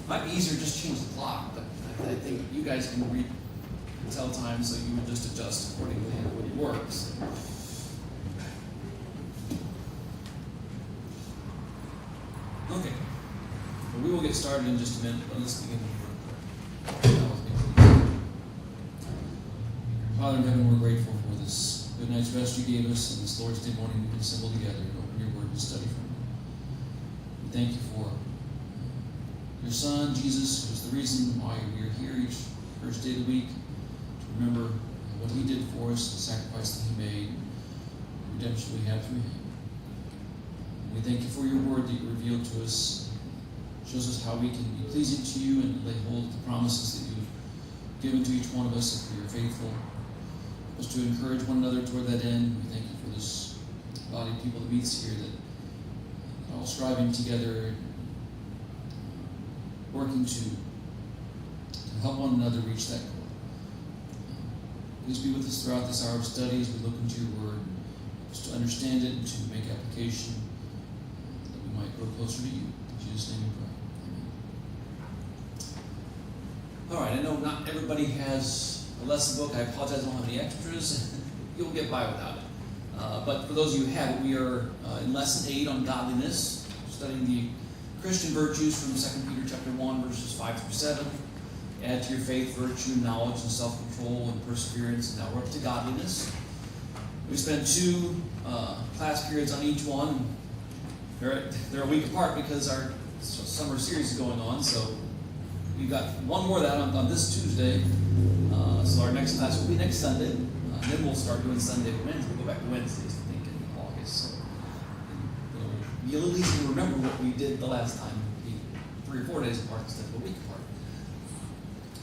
Might be easier to just change the clock, but I think you guys can read tell time, so you would just adjust accordingly when it works. Okay. Well, we will get started in just a minute, but let's begin with prayer. Father in heaven, we're grateful for this good night's rest you gave us, and this Lord's Day morning we can assemble together and open your word and study from it. We thank you for your Son, Jesus, who is the reason why we are here each first day of the week, to remember what he did for us, the sacrifice that he made, the redemption we have through him. And we thank you for your word that you revealed to us, shows us how we can be pleasing to you and lay hold of the promises that you've given to each one of us if we are faithful. Help us to encourage one another toward that end. We thank you for this body of people that meets here, that are all striving together, working to help one another reach that goal. Please be with us throughout this hour of study as we look into your word, just to understand it and to make application, that we might grow closer to you. In Jesus' name we pray. Amen. All right, I know not everybody has a lesson book. I apologize, I don't have any extras. You'll get by without it. But for those of you who have it, we are in Lesson 8 on godliness, studying the Christian virtues from 2 Peter chapter 1, verses 5 through 7. Add to your faith, virtue, knowledge, and self-control, and perseverance, and now we're up to godliness. We spent 2 class periods on each one. They're a week apart because our summer series is going on, so we've got one more of that on this Tuesday. So our next class will be next Sunday, and then we'll start doing Sunday to Wednesday. We'll go back to Wednesdays, I think, in August. So it'll be a little easier to remember what we did the last time. It'll be 3 or 4 days apart instead of a week apart.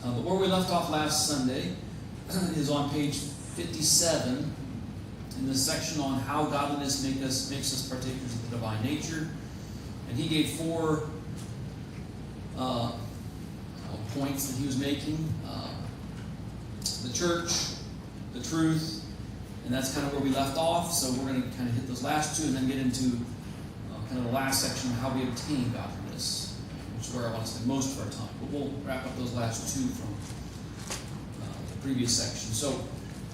But where we left off last Sunday is on page 57 in the section on how godliness makes us partakers of the divine nature. And he gave 4 points that he was making. The church, the truth, and that's kind of where we left off. So we're going to kind of hit those last 2 and then get into kind of the last section of how we obtain godliness, which is where I want to spend most of our time. But we'll wrap up those last 2 from the previous section. So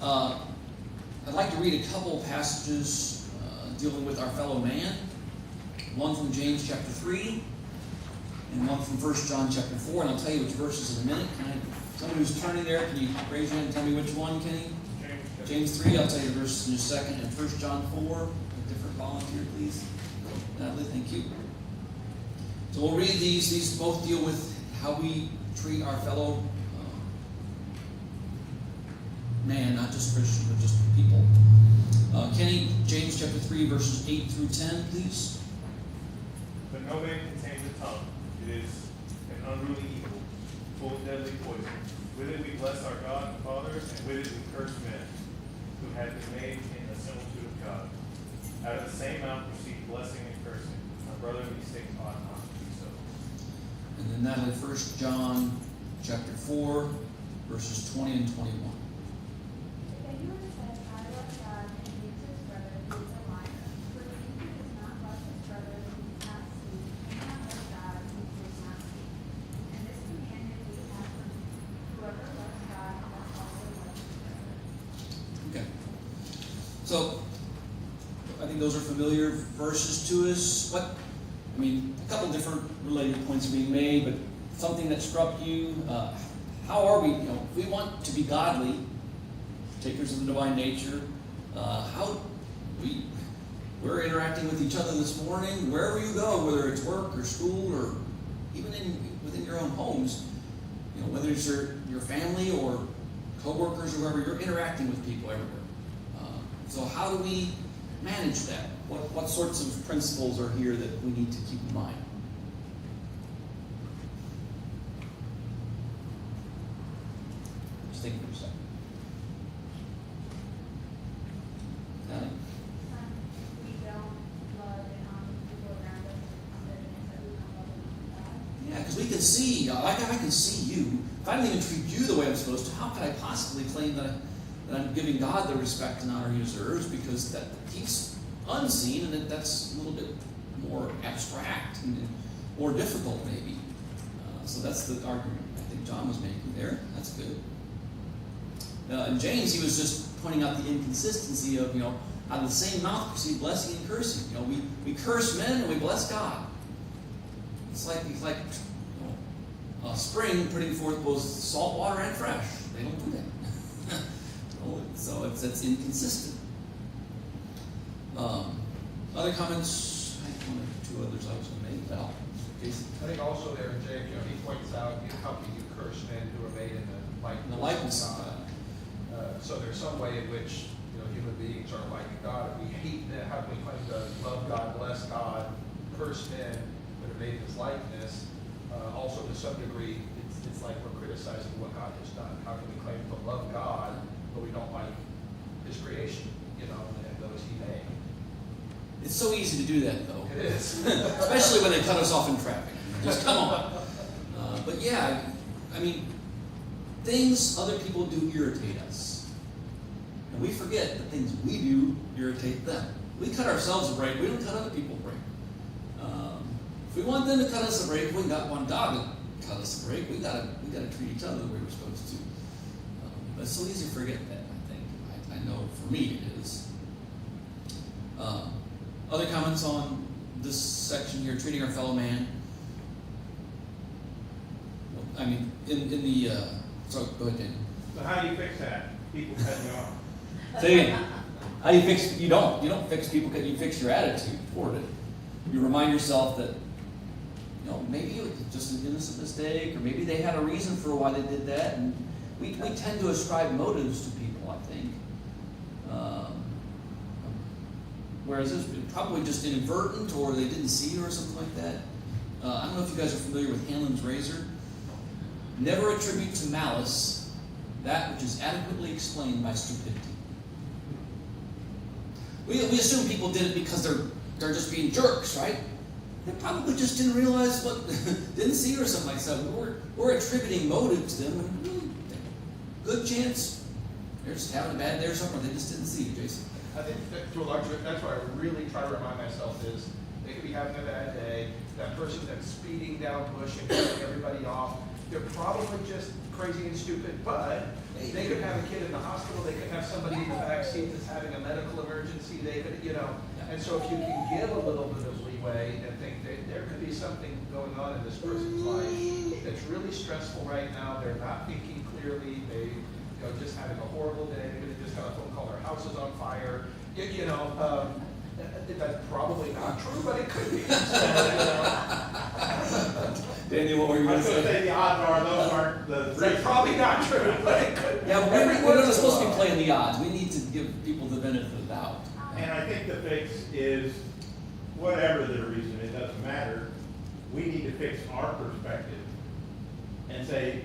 I'd like to read a couple passages dealing with our fellow man. One from James chapter 3 and one from 1 John chapter 4. And I'll tell you which verses in a minute. Somebody who's turning there, can you raise your hand and tell me which one, Kenny? James 3, I'll tell you the verses in a second. And 1 John 4, a different volunteer, please. Natalie, thank you. So we'll read these. These both deal with how we treat our fellow man, not just Christian, but just people. Kenny, James chapter 3, verses 8 through 10, please. But no man contains a tongue. It is an unruly evil, full of deadly poison. With it we bless our God and Father, and with it we curse men, who have been made in the similitude of God. Out of the same mouth proceed blessing and cursing. My brother, these things ought not to be so. And then Natalie, 1 John chapter 4, verses 20 and 21. If anyone says, I love God, and hates his brother, he is a liar. For he who does not love his brother whom he has not seen, cannot love God whom he has not seen. And this commandment we have from him: whoever loves God must also love his brother. Okay. So, I think those are familiar verses to us. A couple different related points being made, but something that struck you. How are we, if we want to be godly, takers of the divine nature, we're interacting with each other this morning, wherever you go, whether it's work or school or even within your own homes, whether it's your family or co-workers or whoever, you're interacting with people everywhere. So how do we manage that? What sorts of principles are here that we need to keep in mind? Just think for a second. Natalie? We don't love and honor people around us, that means that we don't love and honor God. Yeah, because we can see, I can see you. If I don't even treat you the way I'm supposed to, how could I possibly claim that I'm giving God the respect and honor he deserves? Because that he's unseen, and that's a little bit more abstract. or difficult maybe. So that's the argument I think John was making there. That's good. In James, he was just pointing out the inconsistency of, out of the same mouth proceed blessing and cursing. We curse men and we bless God. It's like a spring putting forth both salt water and fresh. They don't do that. So it's inconsistent. Other comments? I think one or two others I was going to make. Val, Jason? I think also there in James, he points out, how can you curse men who are made in the likeness of God? So there's some way in which human beings are like God. If we hate them, how can we claim to love God, bless God, curse men that are made in His likeness? Also, to some degree, it's like we're criticizing what God has done. How can we claim to love God, but we don't like His creation, and those He made? It's so easy to do that, though. It is. Especially when they cut us off in traffic. Just come on. But yeah, things other people do irritate us. And we forget that things we do irritate them. We cut ourselves a break. We don't cut other people a break. If we want them to cut us a break, we want God to cut us a break. We gotta treat each other the way we're supposed to. But it's so easy to forget that. I think I know for me it is. Other comments on this section here, treating our fellow man. In the so go ahead, Dan. So how do you fix that? People cut you off. Say again. How do you fix? You don't fix people. You fix your attitude toward it. You remind yourself that maybe it was just an innocent mistake, or maybe they had a reason for why they did that. And we tend to ascribe motives to people, I think. Whereas it's probably just inadvertent, or they didn't see you, or something like that. I don't know if you guys are familiar with Hanlon's razor. Never attribute to malice that which is adequately explained by stupidity. We assume people did it because they're just being jerks, right? They probably just didn't realize didn't see or something like that. We're attributing motive to them, and really, good chance they're just having a bad day or something, or they just didn't see you, Jason. I think that to a large extent, that's what I really try to remind myself is they could be having a bad day. That person that's speeding down Bush and cutting everybody off, they're probably just crazy and stupid, but they could have a kid in the hospital, they could have somebody in the back seat that's having a medical emergency, they could, and so if you can give a little bit of leeway and think that there could be something going on in this person's life that's really stressful right now, they're not thinking clearly, they just having a horrible day, maybe they just got a phone call, their house is on fire, that's probably not true, but it could be. Daniel, what were you going to say? The odds are those aren't the. That's probably not true, but it could be. Yeah, we're not supposed to be playing the odds. We need to give people the benefit of the doubt. And I think the fix is, whatever the reason, it doesn't matter. We need to fix our perspective and say,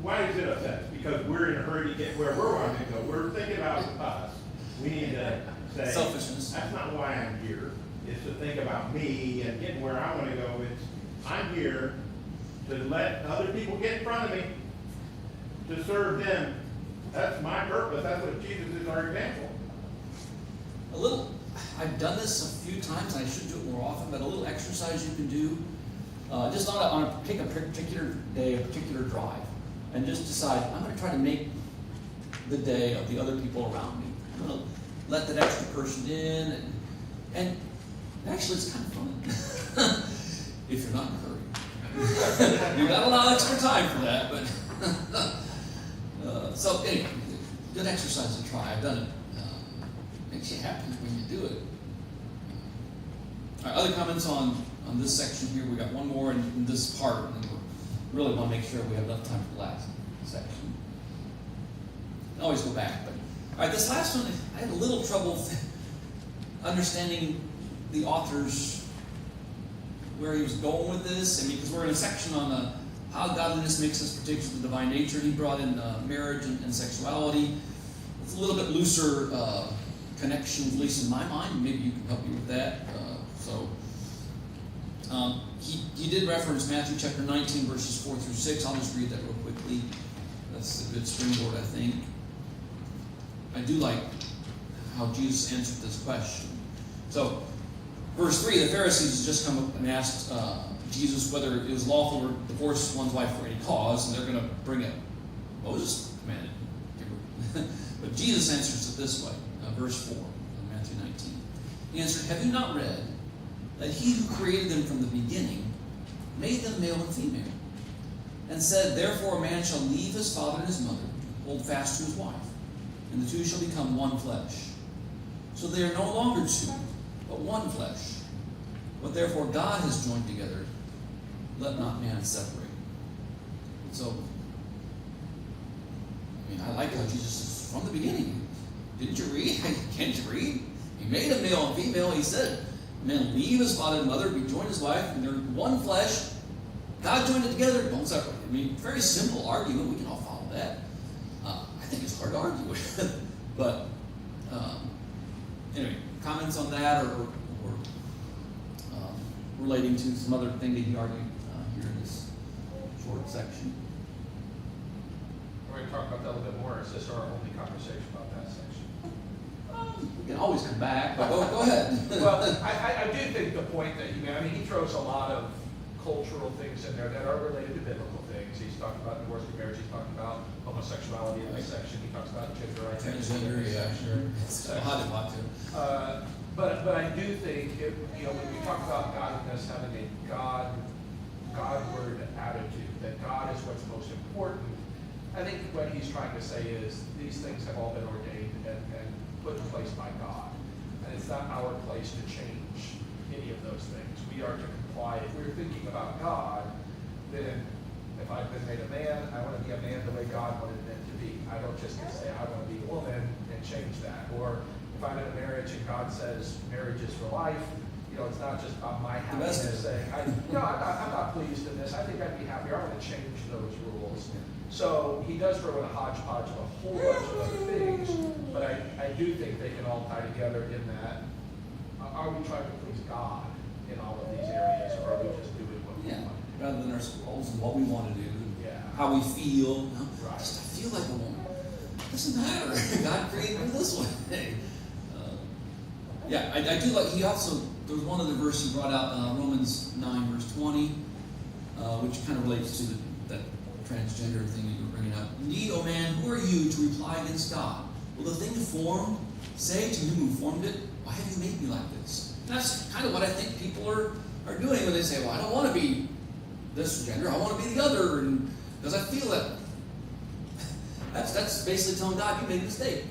why is it upset? Because we're in a hurry to get where we're wanting to go. We're thinking about us. We need to say, selfishness. That's not why I'm here. It's to think about me and getting where I want to go. I'm here to let other people get in front of me, to serve them. That's my purpose. That's what Jesus is our example. I've done this a few times, and I should do it more often, but a little exercise you can do, just pick a particular day, a particular drive, and just decide, I'm going to try to make the day of the other people around me. I'm going to let that extra person in, and actually it's kind of fun. If you're not in a hurry. You've got a lot of extra time for that, but so anyway, good exercise to try. I've done it. Makes you happy when you do it. All right, other comments on this section here? We got one more in this part, and we really want to make sure we have enough time for the last section. I always go back, but all right, this last one I had a little trouble understanding the author's where he was going with this, because we're in a section on how godliness makes us partakers of the divine nature. He brought in marriage and sexuality. It's a little bit looser connection, at least in my mind. Maybe you can help me with that. He did reference Matthew chapter 19, verses 4 through 6. I'll just read that real quickly. That's a good springboard, I think. I do like how Jesus answered this question. So, Verse 3, the Pharisees had just come up and asked Jesus whether it was lawful to divorce one's wife for any cause, and they're going to bring it. Moses commanded. But Jesus answers it this way, verse 4 of Matthew 19. He answered, have you not read that he who created them from the beginning made them male and female, and said, therefore a man shall leave his father and his mother, hold fast to his wife, and the two shall become one flesh. So they are no longer two, but one flesh. What therefore God has joined together, let not man separate. So, I mean, I like how Jesus is from the beginning. Didn't you read? Can't you read? He made a male and female. He said, man, leave his father and mother, join his wife, and they're one flesh. God joined it together, don't separate. I mean, very simple argument. We can all follow that. I think it's hard to argue with. But, anyway, comments on that or relating to some other thing that he argued here in this short section? We're going to talk about that a little bit more. Is this our only conversation about that section? We can always come back, but go ahead. Well, I do think the point that he made, I mean, he throws a lot of cultural things in there that are related to biblical things. He's talking about divorce and marriage. He's talking about homosexuality in this section. He talks about gender identity. Transgender, yeah, sure. It's a hot too. But I do think, when we talk about godliness, having a Godward attitude, that God is what's most important, I think what he's trying to say is these things have all been ordained and put in place by God. And it's not our place to change any of those things. We are to comply. If we're thinking about God, then if I've been made a man, I want to be a man the way God wanted it to be. I don't just get to say I want to be a woman and change that. Or if I'm in a marriage and God says marriage is for life, it's not just about my happiness saying, I'm not pleased in this. I think I'd be happier. I want to change those rules. So he does throw in a hodgepodge of a whole bunch of other things, but I do think they can all tie together in that. Are we trying to please God in all of these areas, or are we just doing what we want? Rather than our roles and what we want to do, Yeah. how we feel. Right. I feel like a woman. It doesn't matter. God created me this way. I do like, there was one other verse he brought out, Romans 9, verse 20, which kind of relates to that transgender thing that you were bringing up. Indeed, O man, who are you to reply against God? Will the thing formed say to him who formed it, why have you made me like this? And that's kind of what I think people are doing when they say, well, I don't want to be this gender, I want to be the other, and because I feel that. That's basically telling God, you made a mistake.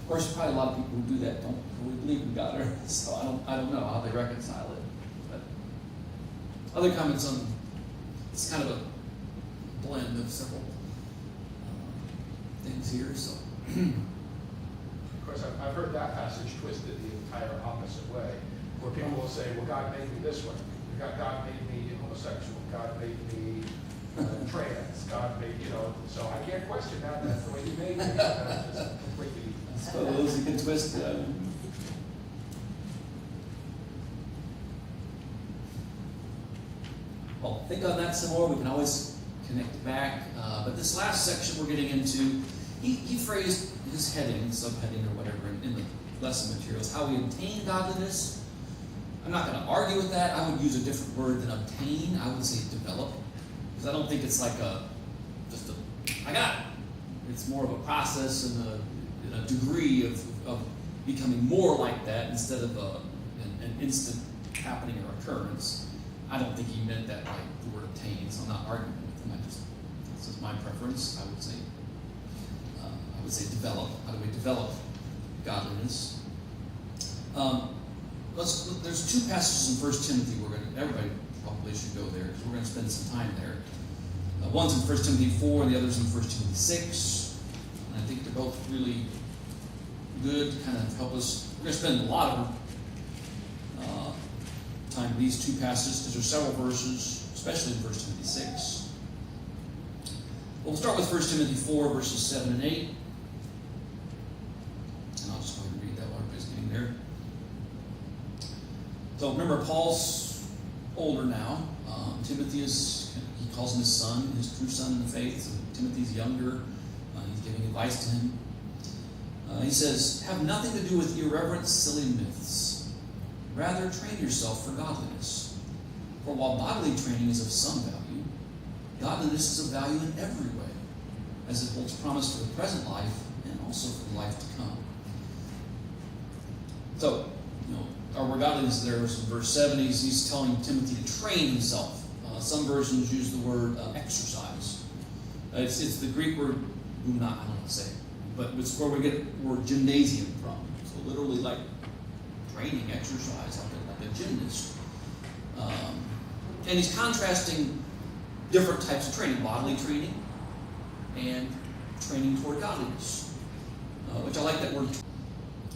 Of course, probably a lot of people who do that don't really believe in God, so I don't know how they reconcile it. But other comments on, it's kind of a blend of several things here. So, Of course, I've heard that passage twisted the entire opposite way, where people will say, well, God made me this way. God made me homosexual. God made me trans. God made, so I can't question that. That's the way he made me. That's just completely. I suppose you can twist it. Well, think on that some more. We can always connect back. But this last section we're getting into, he phrased his heading, subheading or whatever in the lesson materials, how we obtain godliness. I'm not going to argue with that. I would use a different word than obtain. I would say develop. Because I don't think it's like I got it. It's more of a process and a degree of becoming more like that instead of an instant happening or occurrence. I don't think he meant that by the word obtain, so I'm not arguing with him. This is my preference. I would say develop. How do we develop godliness? There's two passages in 1 Timothy. Everybody probably should go there because we're going to spend some time there. One's in 1 Timothy 4 and the other's in 1 Timothy 6. And I think they're both really good to kind of help us. We're going to spend a lot of time in these two passages because there's several verses, especially in 1 Timothy 6. We'll start with 1 Timothy 4, verses 7 and 8. And I'll just go ahead and read that while everybody's getting there. So remember, Paul's older now. Timothy he calls him his son, his true son in the faith. So Timothy's younger. He's giving advice to him. He says, have nothing to do with irreverent, silly myths. Rather, train yourself for godliness. For while bodily training is of some value, godliness is of value in every way, as it holds promise for the present life and also for the life to come. So, our word godliness there was in verse 7. He's telling Timothy to train himself. Some versions use the word exercise. It's the Greek word gumna, I don't know how to say it, but it's where we get the word gymnasium from. So literally like training, exercise, like a gymnast. And he's contrasting different types of training, bodily training and training toward godliness, which I like that word.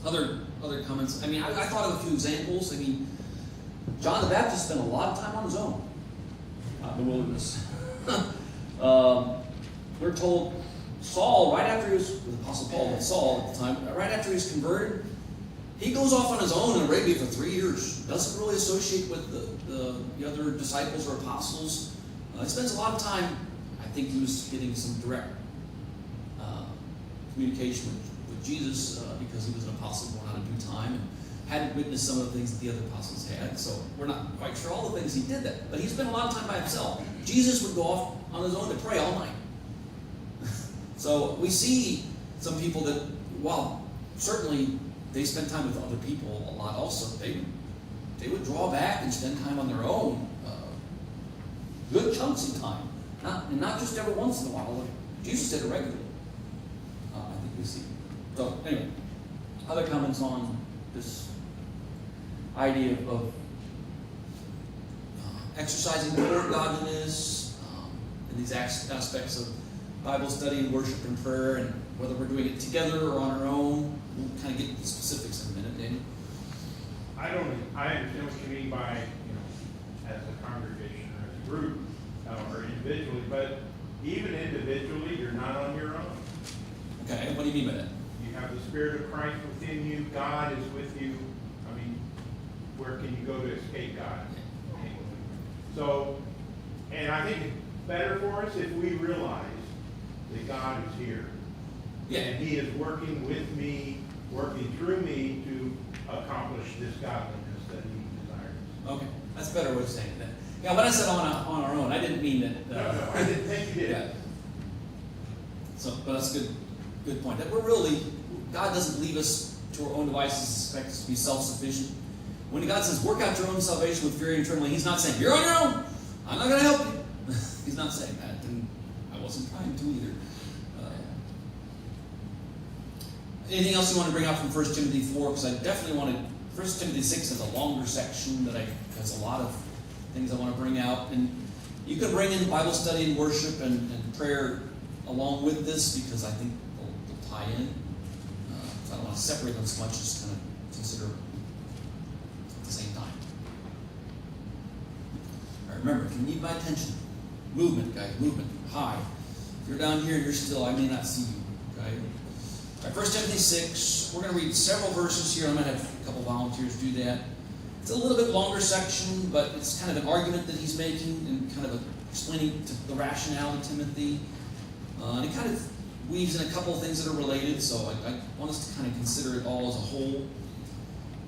Other comments. I thought of a few examples. John the Baptist spent a lot of time on his own out in the wilderness. We're told Saul, right after he was, the Apostle Paul was Saul at the time, right after he was converted, he goes off on his own in Arabia for 3 years. Doesn't really associate with the other disciples or apostles. He spends a lot of time. I think he was getting some direct communication with Jesus because he was an apostle born out of due time and hadn't witnessed some of the things that the other apostles had. So we're not quite sure all the things he did that. But he spent a lot of time by himself. Jesus would go off on his own to pray all night. So we see some people that, while certainly they spend time with other people a lot also, they would draw back and spend time on their own, good chunks of time, not just every once in a while. Like Jesus did it regularly. I think we see. So anyway, other comments on this idea of exercising the word godliness and these aspects of Bible study and worship and prayer, and whether we're doing it together or on our own. We'll kind of get into the specifics in a minute, Daniel. I understand what you mean by, as a congregation or as a group or individually, but even individually, you're not on your own. Okay, what do you mean by that? You have the Spirit of Christ within you. God is with you. Where can you go to escape God? So, and I think it's better for us if we realize that God is here. Yeah. And He is working with me, working through me to accomplish this godliness that He desires. Okay, that's a better way of saying that. Yeah, when I said on our own, I didn't mean that. No, I didn't think you did. Yeah. So, but that's a good point. That God doesn't leave us to our own devices and expect us to be self-sufficient. When God says, work out your own salvation with fear and trembling, He's not saying, you're on your own. I'm not going to help you. He's not saying that, and I wasn't trying to either. Anything else you want to bring out from 1 Timothy 4? Because I definitely wanted, 1 Timothy 6 is a longer section that has a lot of things I want to bring out. And you can bring in Bible study and worship and prayer along with this, because I think they'll tie in. So I don't want to separate them so much, just kind of consider at the same time. All right, remember, if you need my attention, movement, guys, movement. Hi. If you're down here and you're still, I may not see you. Okay? All right, 1 Timothy 6. We're going to read several verses here. I might have a couple volunteers do that. It's a little bit longer section, but it's kind of an argument that he's making and kind of explaining the rationale of Timothy. And it kind of weaves in a couple of things that are related, so I want us to kind of consider it all as a whole.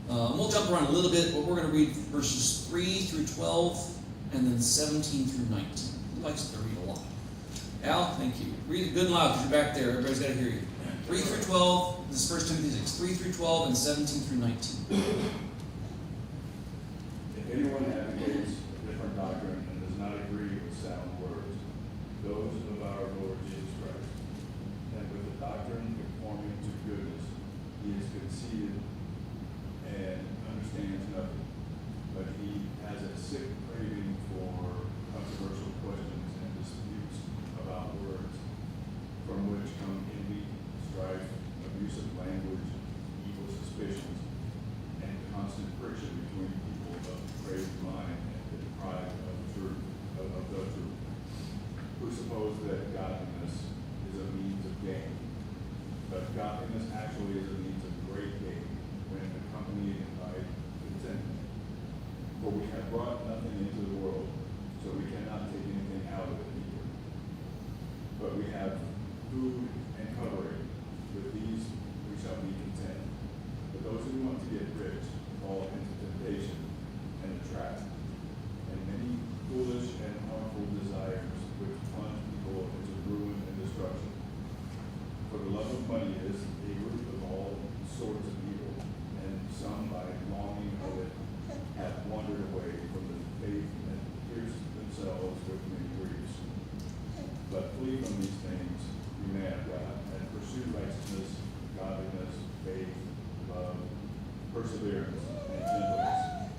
We'll jump around a little bit, but we're going to read verses 3 through 12 and then 17 through 19. Who likes to read a lot? Al, thank you. Read it good and loud because you're back there. Everybody's got to hear you. 3 through 12, this is 1 Timothy 6. 3 through 12 and 17 through 19. If anyone advocates a different doctrine and does not agree with sound words, those of our Lord Jesus Christ, and with the doctrine conforming to goodness, he is conceited and understands nothing, but he has a sick craving for controversial questions and disputes about words, from which come envy, strife, abusive language, evil suspicions, and constant friction between people of depraved mind and deprived of the truth, who suppose that godliness is a means of gain. But godliness actually is a means of great gain when accompanied by contentment. For we have brought nothing into the world, so we cannot take anything out of it either. But we have food and covering. With these we shall be content. But those who want to get rich fall into temptation yourselves with many griefs. But flee from these things, you man of God, and pursue righteousness, godliness, faith, love, perseverance, and gentleness.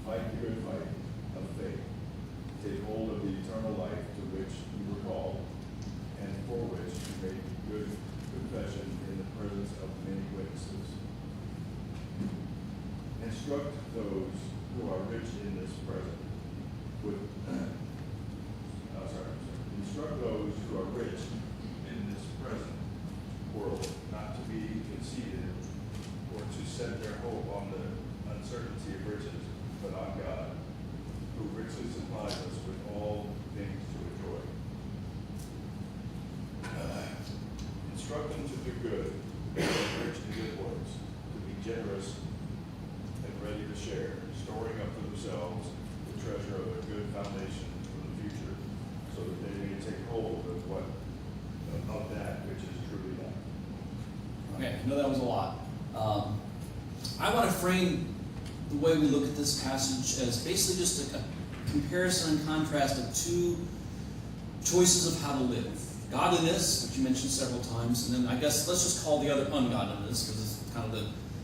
Fight the good fight of faith. Take hold of the eternal life to which you were called, and for which you make good confession in the presence of many witnesses. Instruct those who are rich in this present with instruct those who are rich in this present world not to be conceited or to set their hope on the uncertainty of riches, but on God, who richly supplies us with all things to enjoy. Instruct them to do good, to be rich in good works, to be generous and ready to share, storing up for themselves the treasure of a good foundation for the future, so that they may take hold of that which is truly life. Okay, I know that was a lot. I want to frame the way we look at this passage as basically just a comparison and contrast of two choices of how to live. Godliness, which you mentioned several times, and then I guess let's just call the other ungodliness, because it's kind of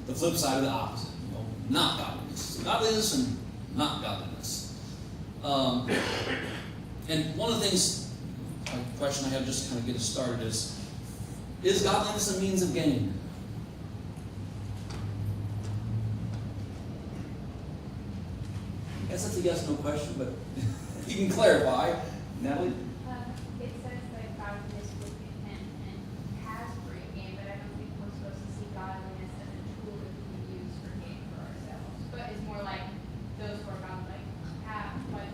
the flip side of the opposite. You know, not godliness. So godliness and not godliness. And one of the things, a question I have just to kind of get us started is godliness a means of gain? I guess that's a yes/no question, but you can clarify. Natalie? It says that godliness with contentment has great gain, but I don't think we're supposed to see godliness as a tool that we can use for gain for ourselves. But it's more like those who are godly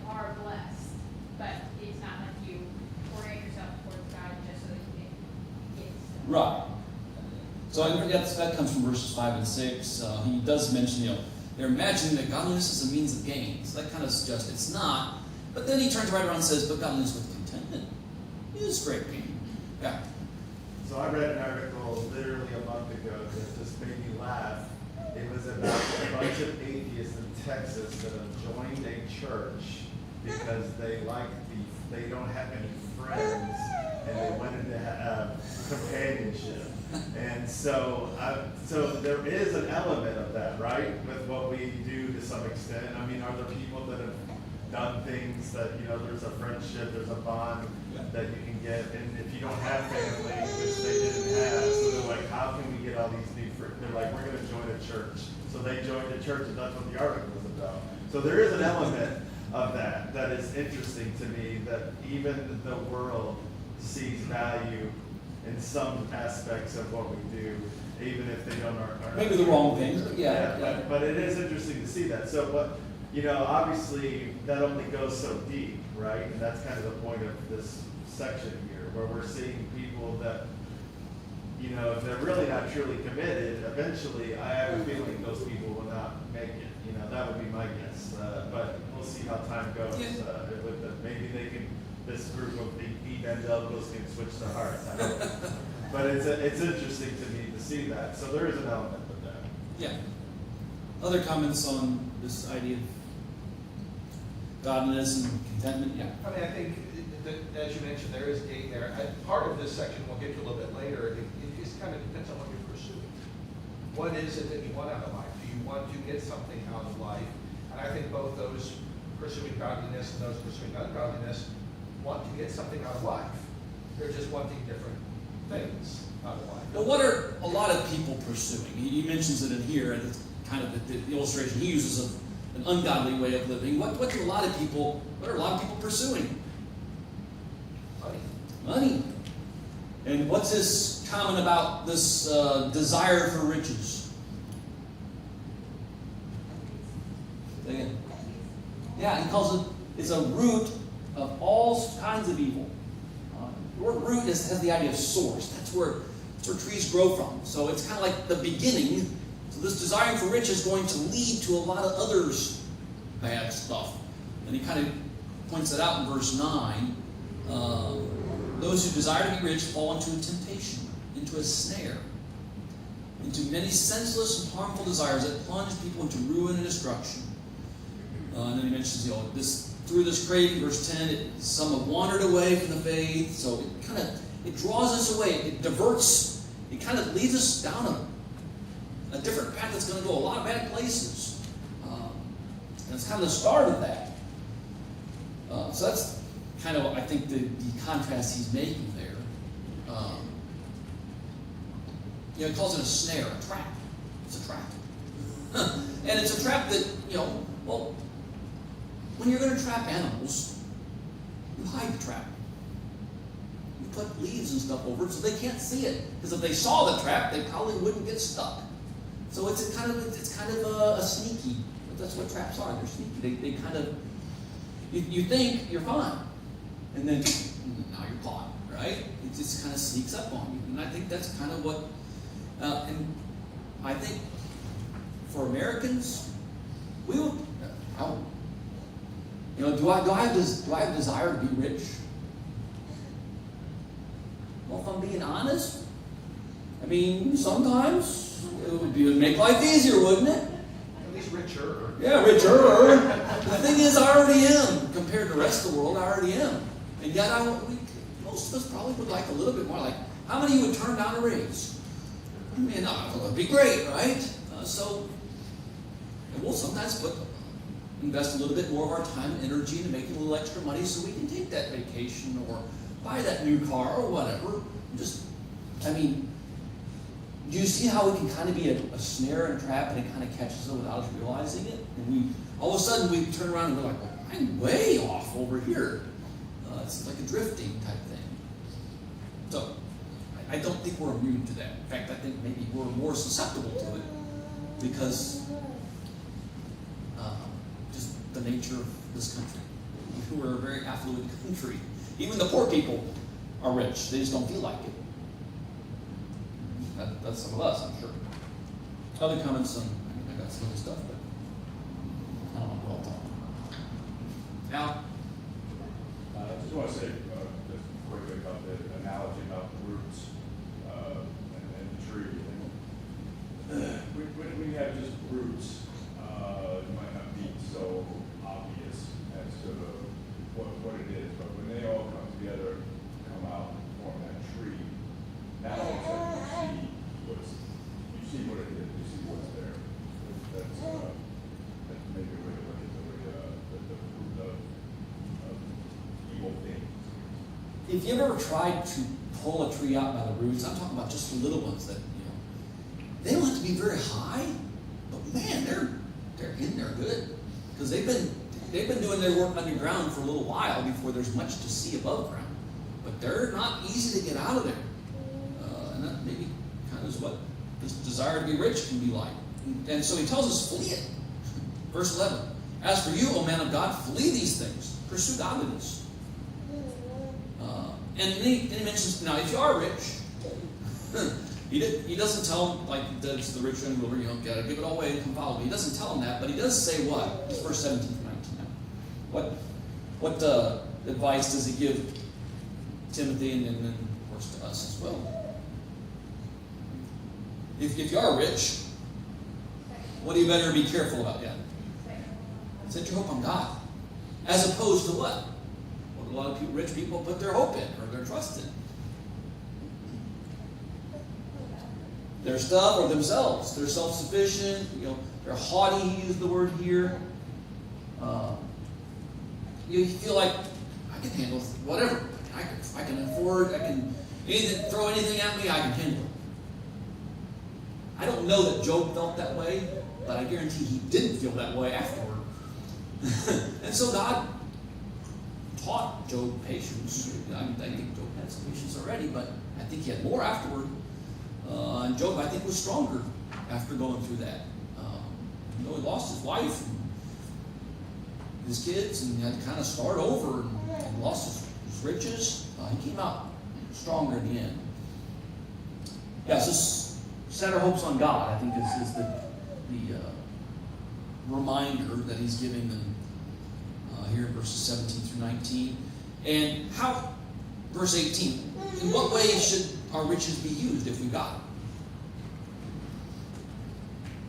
are blessed, but it's not like you orient yourself towards God just so that you can get stuff. Right. So I think that comes from verses 5 and 6. He does mention, they're imagining that godliness is a means of gain. So that kind of suggests it's not. But then he turns right around and says, but godliness with contentment is great gain. Yeah. So I read an article literally a month ago that just made me laugh. It was about a bunch of atheists in Texas that have joined a church because they don't have any friends and they wanted to have companionship. And so there is an element of that, right, with what we do to some extent. I mean, are there people that have done things that, there's a friendship, there's a bond that you can get, and if you don't have family, which they didn't have, so they're like, how can we get all these new friends? They're like, we're going to join a church. So they joined a church, and that's what the article was about. So there is an element of that is interesting to me, that even the world sees value in some aspects of what we do, even if they don't are Maybe the wrong things, but yeah. But it is interesting to see that. So, but obviously that only goes so deep, right? And that's kind of the point of this section here, where we're seeing people that, if they're really not truly committed, eventually I have a feeling those people will not make it. That would be my guess. But we'll see how time goes. Maybe this group of evangelicals can switch their hearts. I don't know. But it's interesting to me to see that. So there is an element of that. Yeah. Other comments on this idea of godliness and contentment? Yeah. I mean, I think, that, as you mentioned, there is gain there. Part of this section we'll get to a little bit later. It just kind of depends on what you're pursuing. What is it that you want out of life? Do you want to get something out of life? And I think both those pursuing godliness and those pursuing ungodliness want to get something out of life. They're just wanting different things out of life. Well, what are a lot of people pursuing? He mentions it in here, and it's kind of the illustration he uses of an ungodly way of living. What are a lot of people pursuing? Money. And what's his comment about this desire for riches? Again. Yeah, he calls it's a root of all kinds of evil. The word root has the idea of source. That's where trees grow from. So it's kind of like the beginning. So this desiring for riches is going to lead to a lot of others bad stuff. And he kind of points that out in verse 9. Those who desire to be rich fall into a temptation, into a snare, into many senseless and harmful desires that plunge people into ruin and destruction. And then he mentions, through this craving, verse 10, some have wandered away from the faith. So it draws us away. It diverts. It kind of leads us down a different path that's going to go a lot of bad places. And it's kind of the start of that. So that's kind of, I think, the contrast he's making there. He calls it a snare, a trap. It's a trap. And it's a trap that, when you're going to trap animals, you hide the trap. You put leaves and stuff over it so they can't see it. Because if they saw the trap, they probably wouldn't get stuck. So it's kind of a sneaky. That's what traps are. They're sneaky. They kind of, you think you're fine, and then now you're caught, right? It just kind of sneaks up on you. And I think that's kind of what, and I think for Americans, we would, do I have desire to be rich? Well, if I'm being honest, I mean, sometimes it would make life easier, wouldn't it? At least richer. Yeah, richer. The thing is, I already am. Compared to the rest of the world, I already am. And yet, most of us probably would like a little bit more. Like, how many of you would turn down a raise? I mean, that would be great, right? And we'll sometimes invest a little bit more of our time and energy into making a little extra money so we can take that vacation or buy that new car or whatever. Do you see how it can kind of be a snare and trap, and it kind of catches us without us realizing it? And all of a sudden we turn around and we're like, well, I'm way off over here. It's like a drifting type thing. So I don't think we're immune to that. In fact, I think maybe we're more susceptible to it because just the nature of this country. We're a very affluent country. Even the poor people are rich. They just don't feel like it. That's some of us, I'm sure. Other comments on, I got some other stuff, but I don't know what I'll talk about. Now, I just want to say just quickly about the analogy about the roots and the tree. When we have just roots, it might not be so obvious as to what it is, but when they all come together, come out, form that tree, now all of a sudden you see what it is, you see what's there. That's maybe a way to look at the fruit of evil things. if you ever tried to pull a tree out by the roots, I'm talking about just the little ones that, they don't have to be very high, but man, they're in there good. Because they've been doing their work underground for a little while before there's much to see above ground. But they're not easy to get out of there. And that maybe kind of is what this desire to be rich can be like. And so he tells us, flee it. Verse 11. As for you, O man of God, flee these things. Pursue godliness. And then he mentions, now if you are rich, he doesn't tell them like that's the rich young ruler, gotta give it all away and come follow me. He doesn't tell them that, but he does say what? It's verse 17 through 19 now. What advice does he give Timothy and then of course to us as well? If you are rich, what do you better be careful about? Yeah. Set your hope on God. As opposed to what? What a lot of rich people put their hope in or their trust in. Their stuff or themselves. They're self-sufficient. They're haughty. He used the word here. You feel like I can handle whatever. I can afford. Throw anything at me. I can handle it. I don't know that Job felt that way, but I guarantee he didn't feel that way afterward. And so God taught Job patience. I think Job had some patience already, but I think he had more afterward. And Job, I think, was stronger after going through that. He lost his wife and his kids, and he had to kind of start over and lost his riches. He came out stronger in the end. Yeah, so set our hopes on God, I think, is the reminder that he's giving them here in verses 17 through 19. And how, verse 18, in what way should our riches be used if we got them?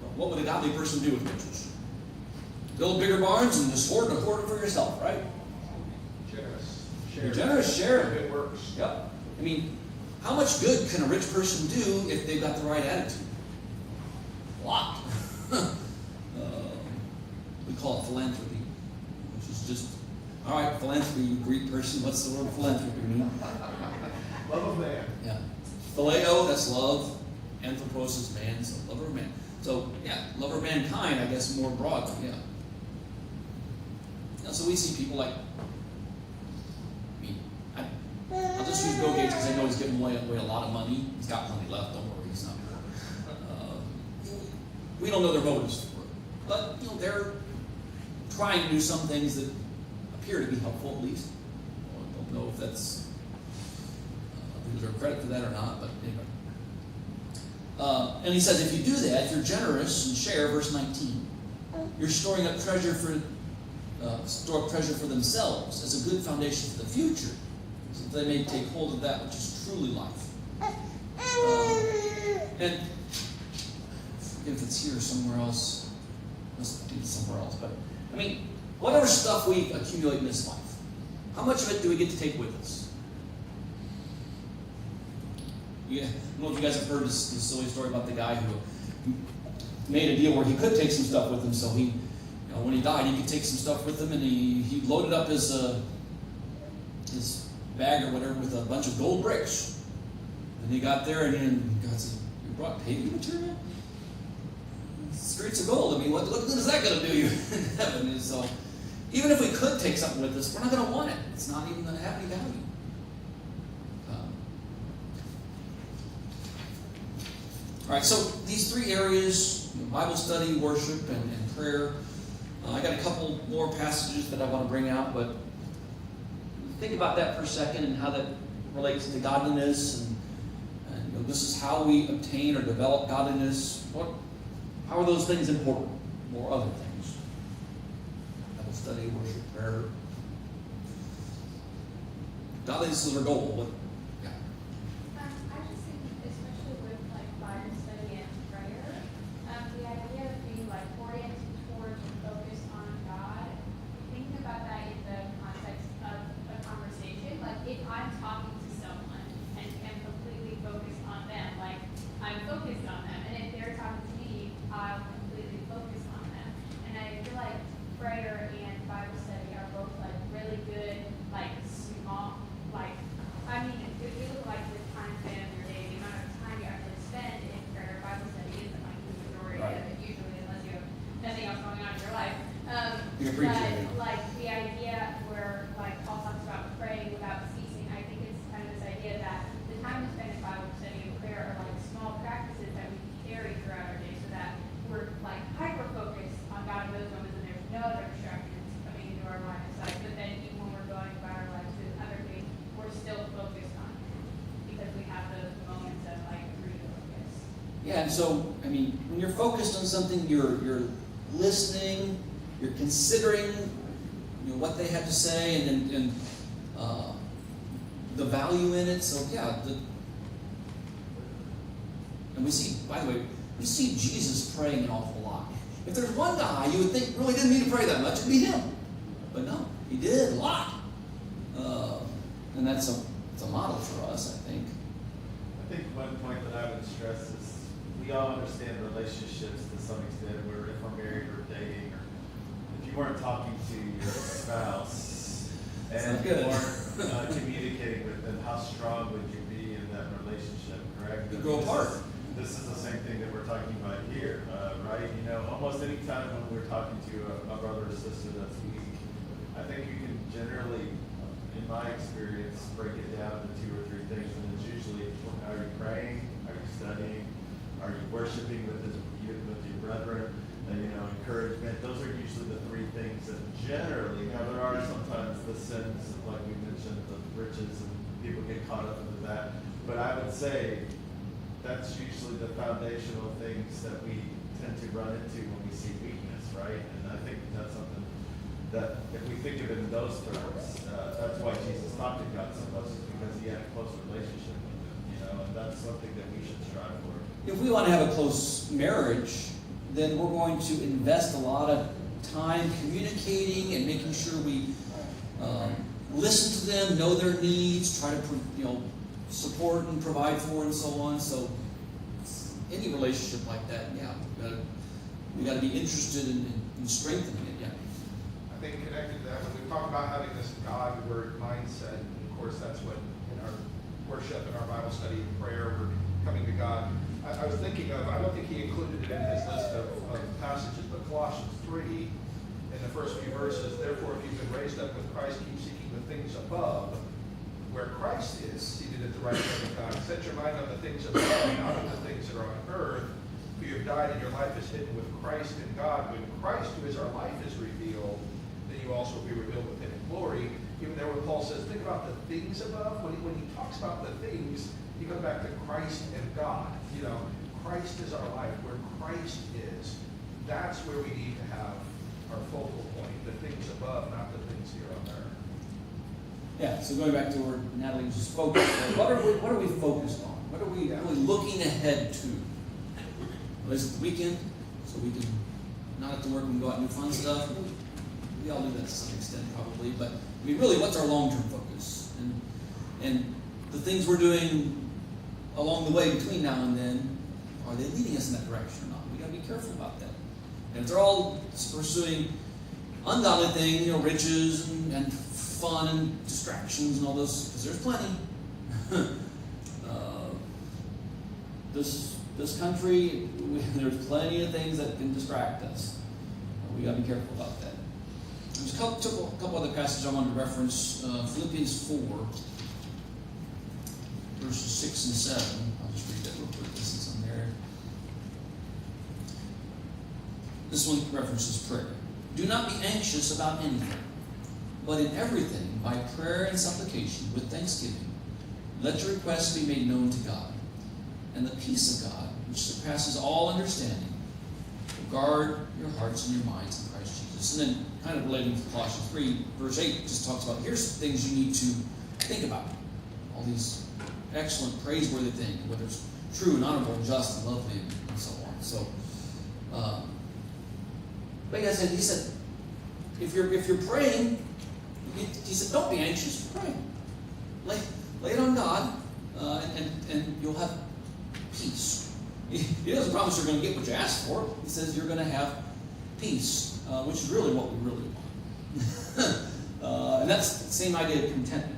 Well, what would a godly person do with riches? build bigger barns and just hoard it for yourself, right? Generous. You're generous, share. It works. Yep. I mean, how much good can a rich person do if they've got the right attitude? A lot. We call it philanthropy, which is just, all right, philanthropy, you Greek person, what's the word philanthropy mean? Love of man. Yeah. Phileo, that's love. Anthropos is man, so lover of man. So, yeah, lover of mankind, I guess, more broadly, yeah. And so we see people like me. I'll just use Bill Gates because I know he's giving away a lot of money. He's got plenty left, don't worry, he's not. We don't know their motives for it. But, they're trying to do some things that appear to be helpful, at least. I don't know if that's, they deserve credit for that or not, but anyway. And he says, if you do that, if you're generous and share, verse 19, you're storing up treasure for themselves as a good foundation for the future, so that they may take hold of that which is truly life. And if it's here or somewhere else, must be somewhere else. But I mean, whatever stuff we accumulate in this life, how much of it do we get to take with us? Yeah, I don't know if you guys have heard this silly story about the guy who made a deal where he could take some stuff with him. So he, when he died, he could take some stuff with him, and he loaded up his bag or whatever with a bunch of gold bricks. And he got there, and God said, "You brought paving material? Streets of gold. I mean, what good is that going to do you in heaven?" And so, even if we could take something with us, we're not going to want it. It's not even going to have any value. All right, so these three areas, Bible study, worship, and prayer. I got a couple more passages that I want to bring out, but think about that for a second and how that relates to godliness. And this is how we obtain or develop godliness. How are those things important? Or other things? Bible study, worship, prayer. Godliness is our goal. I just think, especially with Bible study and prayer, the idea of being oriented towards and focused on God, thinking about that in the context of a conversation, if I'm talking to someone and am completely focused on them, I'm focused on them, and if they're talking to me, I'm completely focused on them. And I feel like prayer and Bible study are both really good, small, if you look the time span of your day, the amount of time you actually spend in prayer, Bible study isn't the majority of it usually, unless you have nothing else going on in your life. But the idea where Paul talks about praying without ceasing, I think it's kind of this idea that the time we spend in Bible study and prayer are small practices that we carry throughout our day, so that we're hyper focused on God in those moments, and there's no other distractions coming into our line of sight. But then even when we're going about our lives with other things, we're still focused on Him because we have those moments of refocus. Yeah, and so when you're focused on something, you're listening, you're considering, what they have to say, and the value in it. So yeah, and we see, by the way, we see Jesus praying an awful lot. If there's one guy you would think really didn't need to pray that much, it'd be him. But no, he did a lot. And that's a model for us, I think. I think one point that I would stress is we all understand relationships to some extent, where if we're married or dating, or if you weren't talking to your spouse and you weren't communicating with them, how strong would you be in that relationship, correct? You grow apart. This is the same thing that we're talking about here, right? Almost any time when we're talking to a brother or sister that's weak, I think you can generally, in my experience, break it down to 2 or 3 things, and it's usually, are you praying? Are you studying? Are you worshiping with your brethren? Encouragement. Those are usually the 3 things that generally, now there are sometimes the sins, like we mentioned, the riches, and people get caught up into that. But I would say that's usually the foundational things that we tend to run into when we see weakness, right? And I think that's something that if we think of it in those terms, that's why Jesus talked to God so much, is because he had a close relationship with him, and that's something that we should strive for. If we want to have a close marriage, then we're going to invest a lot of time communicating and making sure we listen to them, know their needs, try to support and provide for and so on. So any relationship like that, yeah, we got to be interested in strengthening it. Yeah. I think connected to that, when we talk about having this God-word mindset, and of course that's what in our worship and our Bible study and prayer, we're coming to God. I was thinking of, I don't think he included it in his list of passages, but Colossians 3, in the first few verses, therefore if you've been raised up with Christ, keep seeking the things above, where Christ is, seated at the right hand of God. Set your mind on the things above, not on the things that are on earth. For you have died and your life is hidden with Christ in God. When Christ, who is our life, is revealed, then you also will be revealed with him in glory. Even there when Paul says, think about the things above, when he talks about the things, he goes back to Christ and God. Christ is our life. Where Christ is, that's where we need to have our focal point, the things above, not the things here on earth. Yeah, so going back to where Natalie was just focused on, what are we focused on? What are we really looking ahead to? Well, it's the weekend, so we can not have to work and go out and do fun stuff. We all do that to some extent probably, but I mean really what's our long-term focus? And the things we're doing along the way between now and then, are they leading us in that direction or not? We gotta be careful about that. And if they're all pursuing ungodly things, riches and fun and distractions and all those, because there's plenty. This country, there's plenty of things that can distract us. We got to be careful about that. There's a couple other passages I wanted to reference. Philippians 4, verses 6 and 7. I'll just read that real quick. This is on there. This one references prayer. Do not be anxious about anything, but in everything, by prayer and supplication, with thanksgiving, let your requests be made known to God. And the peace of God, which surpasses all understanding, will guard your hearts and your minds in Christ Jesus. And then, kind of relating to Colossians 3, verse 8 just talks about, here's things you need to think about. All these excellent, praiseworthy things, whether it's true and honorable and just and lovely and so on. So, like I said, he said, if you're praying, he said, don't be anxious, pray. Lay it on God, and you'll have peace. He doesn't promise you're going to get what you ask for. He says you're going to have peace, which is really what we really want. And that's the same idea of contentment.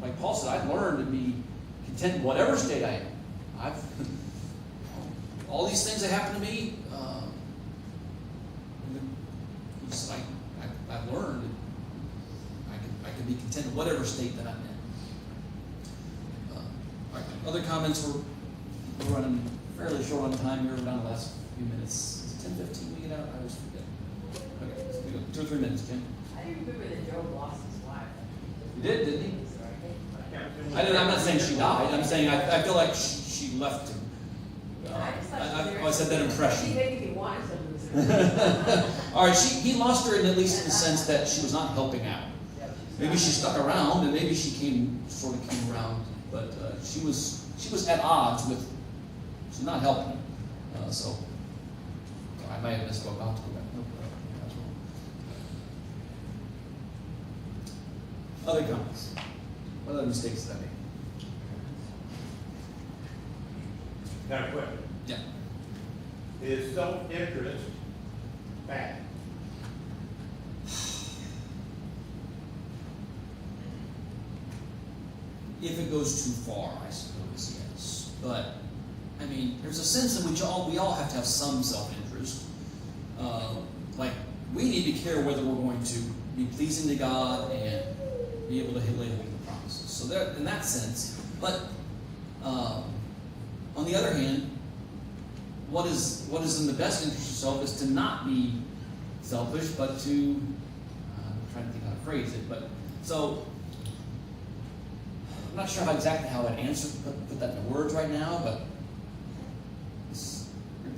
Like Paul said, I've learned to be content in whatever state I am. All these things that happen to me, he said, I've learned that I can be content in whatever state that I'm in. All right, other comments were. We're running fairly short on time here. We're down the last few minutes. Is it 10:15 we get out? I always forget. Okay, so we go 2 or 3 minutes, Jim. I didn't remember that Job lost his wife. He did, didn't he? I'm not saying she died. I'm saying I feel like she left him. I said that impression. She maybe wanted to lose her. All right, he lost her at least in the sense that she was not helping out. Maybe she stuck around, and maybe she came around, but she was at odds with. She's not helping him. So I might have misspoke. I'll have to go back. That's wrong. Other comments? What other mistakes did I make? Got a question. Yeah. Is self-interest bad? If it goes too far, I suppose, yes. But I mean, there's a sense in which we all have to have some self-interest. Like, we need to care whether we're going to be pleasing to God and be able to lay hold of the promises. So in that sense, but on the other hand, what is in the best interest of self is to not be selfish, but to I'm trying to think how to phrase it. But so I'm not sure exactly how I'd answer put that into words right now, but.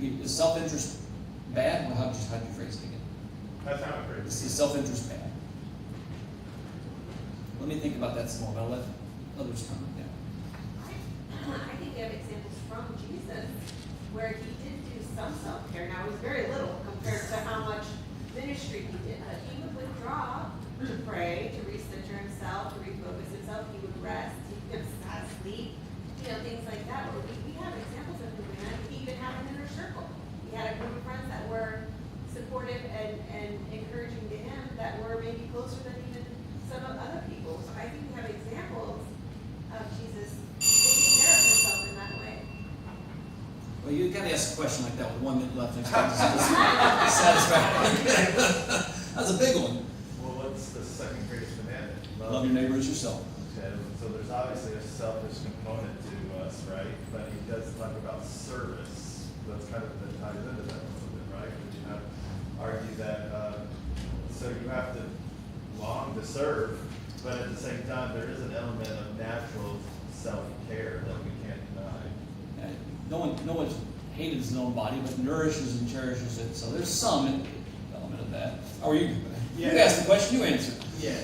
Is self-interest bad? Well, how'd you phrase it again? That's how I phrase it. Is self-interest bad? Let me think about that some more, but I'll let others comment now. I think we have examples from Jesus where he did do some self-care. Now, it was very little compared to how much ministry he did, but he would withdraw to pray, to recenter himself, to refocus himself. He would rest. He would have sleep, things like that. But we have examples of him doing that. He even had an inner circle. He had a group of friends that were supportive and encouraging to him that were maybe closer than even some of other people. So I think we have examples of Jesus taking care of himself in that way. Well, you gotta ask a question like that with 1 minute left and expect to satisfy. That's a big one. Well, what's the second greatest commandment? Love your neighbor as yourself. Okay, so there's obviously a selfish component to us, right? But he does talk about service. That's kind of that ties into that a little bit, right? But you have argue that, so you have to long to serve, but at the same time, there is an element of natural self-care that we can't deny. No one's hated his own body, but nourishes and cherishes it. So there's some element of that. Or you asked the question, you answered. Yeah,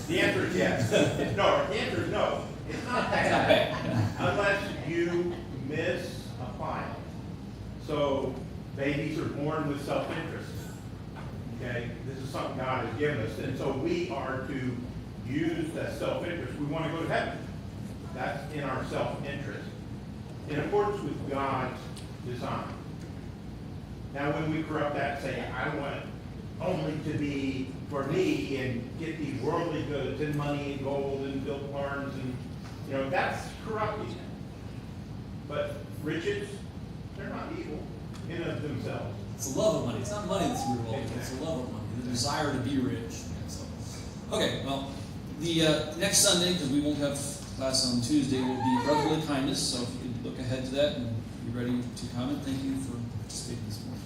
the answer is yes. No, the answer is no. It's not It's not bad. bad. Unless you misapply it. So babies are born with self-interest. Okay, this is something God has given us, and so we are to use that self-interest. We want to go to heaven. That's in our self-interest, in accordance with God's design. Now, when we corrupt that, say, I want it only to be for me and get these worldly goods and money and gold and build barns and, that's corrupting. But riches, they're not evil in and of themselves. It's the love of money. It's not money that's revolting. It's the love of money, the desire to be rich. So, okay, well, the next Sunday, because we won't have class on Tuesday, will be brotherly kindness. So if you could look ahead to that and be ready to comment. Thank you for participating this morning.